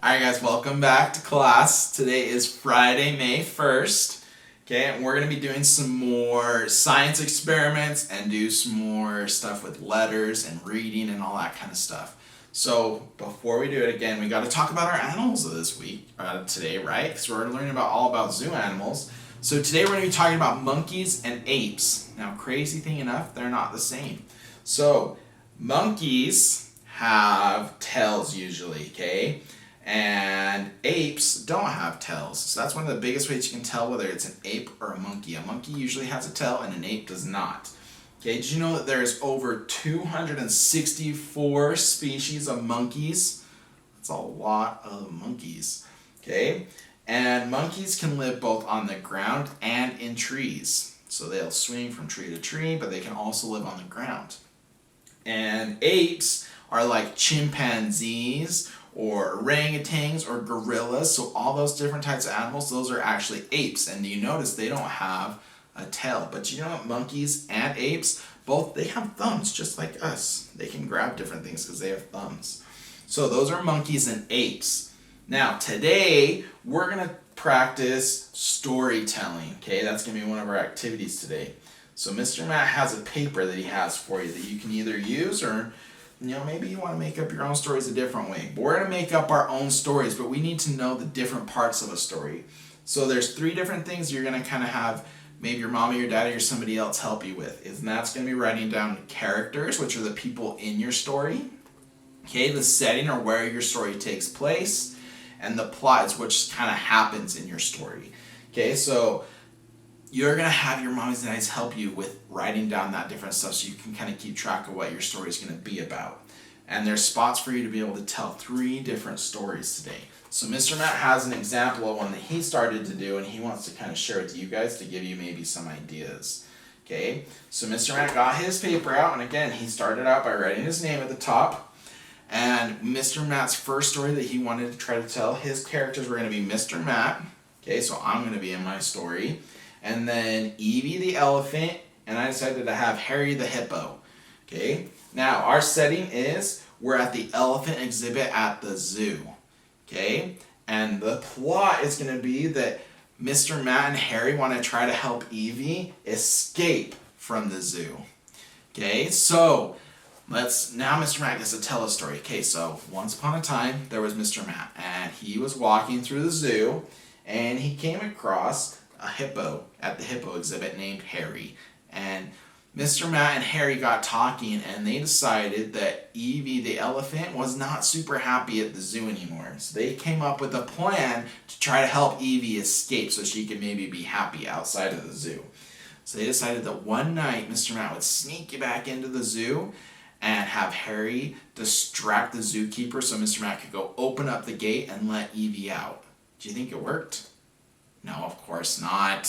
Alright guys, welcome back to class. Today is Friday, May 1st. Okay, and we're going to be doing some more science experiments and do some more stuff with letters and reading and all that kind of stuff. So before we do it again, we got to talk about our animals of this week, today, right? Because we're learning all about zoo animals. So today we're going to be talking about monkeys and apes. Now, crazy thing enough, they're not the same. So monkeys have tails usually, okay? And apes don't have tails. So that's one of the biggest ways you can tell whether it's an ape or a monkey. A monkey usually has a tail and an ape does not. Okay, did you know that there's over 264 species of monkeys? That's a lot of monkeys. Okay, and monkeys can live both on the ground and in trees. So they'll swing from tree to tree, but they can also live on the ground. And apes are like chimpanzees or orangutans or gorillas. So all those different types of animals, those are actually apes. And you notice they don't have a tail. But you know what? Monkeys and apes, both, they have thumbs just like us. They can grab different things because they have thumbs. So those are monkeys and apes. Now today, we're going to practice storytelling. Okay, that's going to be one of our activities today. So Mr. Matt has a paper that he has for you that you can either use or maybe you want to make up your own stories a different way. But we're going to make up our own stories, but we need to know the different parts of a story. So there's 3 different things you're going to kind of have maybe your mom or your daddy or somebody else help you with. And that's going to be writing down characters, which are the people in your story. Okay, the setting or where your story takes place. And the plot, which kind of happens in your story. Okay, so you're going to have your mommies and daddies help you with writing down that different stuff so you can kind of keep track of what your story is going to be about. And there's spots for you to be able to tell 3 different stories today. So Mr. Matt has an example of one that he started to do and he wants to kind of share it to you guys to give you maybe some ideas. Okay, so Mr. Matt got his paper out and again he started out by writing his name at the top. And Mr. Matt's first story that he wanted to try to tell, his characters were going to be Mr. Matt. Okay, so I'm going to be in my story. And then Evie the elephant, and I decided to have Harry the hippo. Okay, now our setting is we're at the elephant exhibit at the zoo. Okay, and the plot is going to be that Mr. Matt and Harry want to try to help Evie escape from the zoo. Okay, so now Mr. Matt gets to tell a story. Okay, so once upon a time there was Mr. Matt, and he was walking through the zoo, and he came across a hippo at the hippo exhibit named Harry. And Mr. Matt and Harry got talking and they decided that Evie the elephant was not super happy at the zoo anymore. So they came up with a plan to try to help Evie escape so she could maybe be happy outside of the zoo. So they decided that one night Mr. Matt would sneak back into the zoo and have Harry distract the zookeeper so Mr. Matt could go open up the gate and let Evie out. Do you think it worked? No, of course not.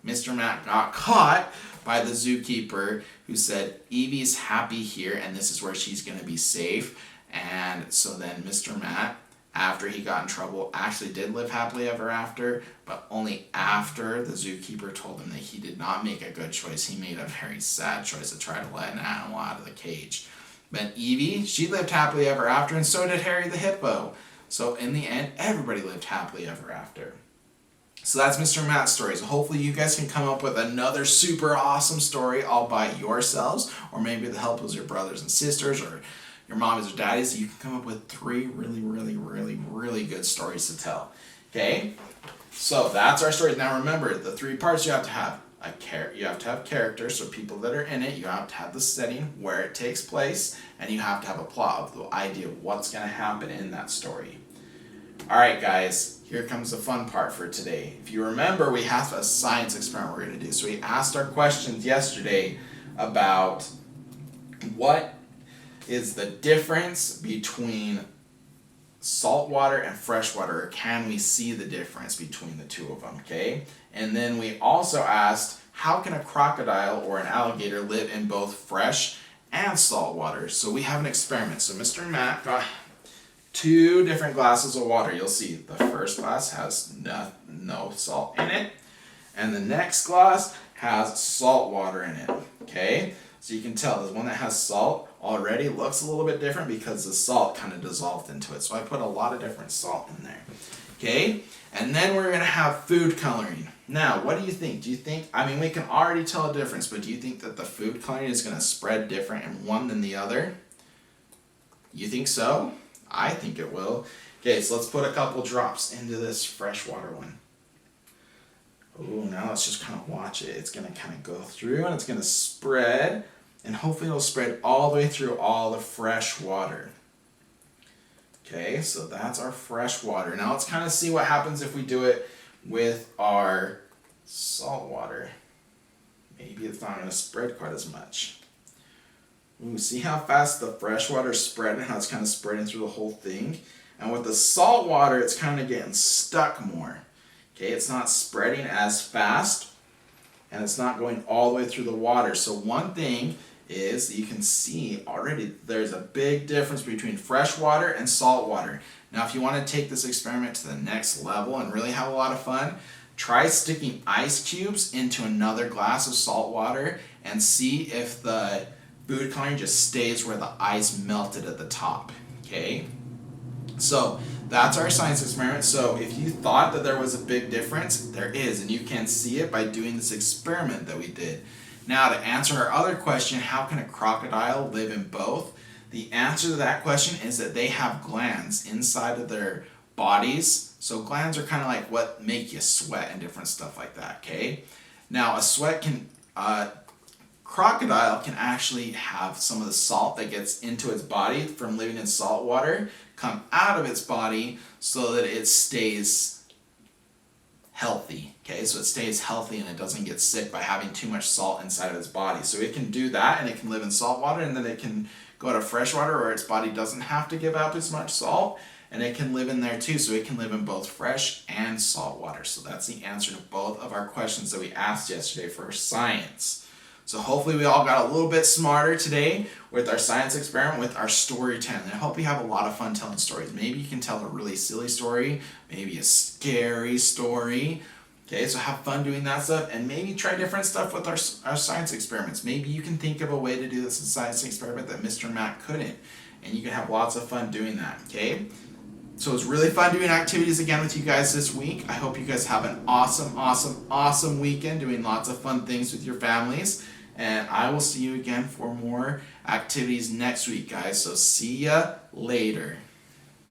Mr. Matt got caught by the zookeeper who said, Evie's happy here and this is where she's going to be safe. And so then Mr. Matt, after he got in trouble, actually did live happily ever after, but only after the zookeeper told him that he did not make a good choice. He made a very sad choice to try to let an animal out of the cage. But Evie, she lived happily ever after, and so did Harry the hippo. So in the end, everybody lived happily ever after. So that's Mr. Matt's story. So hopefully you guys can come up with another super awesome story all by yourselves, or maybe with the help of your brothers and sisters, or your mommies or daddies. You can come up with 3 really good stories to tell. Okay? So that's our stories. Now remember, the 3 parts you have to have. You have to have characters, so people that are in it. You have to have the setting, where it takes place, and you have to have a plot of the idea of what's going to happen in that story. Alright guys, here comes the fun part for today. If you remember, we have a science experiment we're going to do. So we asked our questions yesterday about what is the difference between saltwater and freshwater, or can we see the difference between the 2 of them, okay? And then we also asked, how can a crocodile or an alligator live in both fresh and salt water? So we have an experiment. So Mr. Matt got 2 different glasses of water. You'll see the first glass has no salt in it, and the next glass has salt water in it. Okay, so you can tell the one that has salt already looks a little bit different because the salt kind of dissolved into it. So I put a lot of different salt in there. Okay, and then we're going to have food coloring. Now, what do you think? Do you think, I mean, we can already tell a difference, but do you think that the food coloring is going to spread different in one than the other? You think so? I think it will. Okay, so let's put a couple drops into this freshwater one. Oh, now let's just kind of watch it. It's going to kind of go through and it's going to spread, and hopefully it'll spread all the way through all the fresh water. Okay, so that's our fresh water. Now let's kind of see what happens if we do it with our salt water. Maybe it's not going to spread quite as much. Ooh, see how fast the fresh water is spreading, how it's kind of spreading through the whole thing? And with the salt water, it's kind of getting stuck more. Okay, it's not spreading as fast, and it's not going all the way through the water. So one thing is you can see already there's a big difference between fresh water and salt water. Now, if you want to take this experiment to the next level and really have a lot of fun, try sticking ice cubes into another glass of salt water and see if the food coloring just stays where the ice melted at the top. Okay? So that's our science experiment. So if you thought that there was a big difference, there is, and you can see it by doing this experiment that we did. Now, to answer our other question, how can a crocodile live in both? The answer to that question is that they have glands inside of their bodies. So glands are kind of like what make you sweat and different stuff like that, okay? Now, crocodile can actually have some of the salt that gets into its body from living in salt water come out of its body so that it stays healthy. Okay, so it stays healthy and it doesn't get sick by having too much salt inside of its body. So it can do that, and it can live in salt water, and then it can go to fresh water where its body doesn't have to give out as much salt, and it can live in there too. So it can live in both fresh and salt water. So that's the answer to both of our questions that we asked yesterday for science. So hopefully we all got a little bit smarter today with our science experiment, with our storytelling. And I hope you have a lot of fun telling stories. Maybe you can tell a really silly story, maybe a scary story. Okay, so have fun doing that stuff, and maybe try different stuff with our science experiments. Maybe you can think of a way to do this science experiment that Mr. Matt couldn't, and you can have lots of fun doing that, okay? So it's really fun doing activities again with you guys this week. I hope you guys have an awesome, awesome, awesome weekend doing lots of fun things with your families. And I will see you again for more activities next week, guys. So see ya later.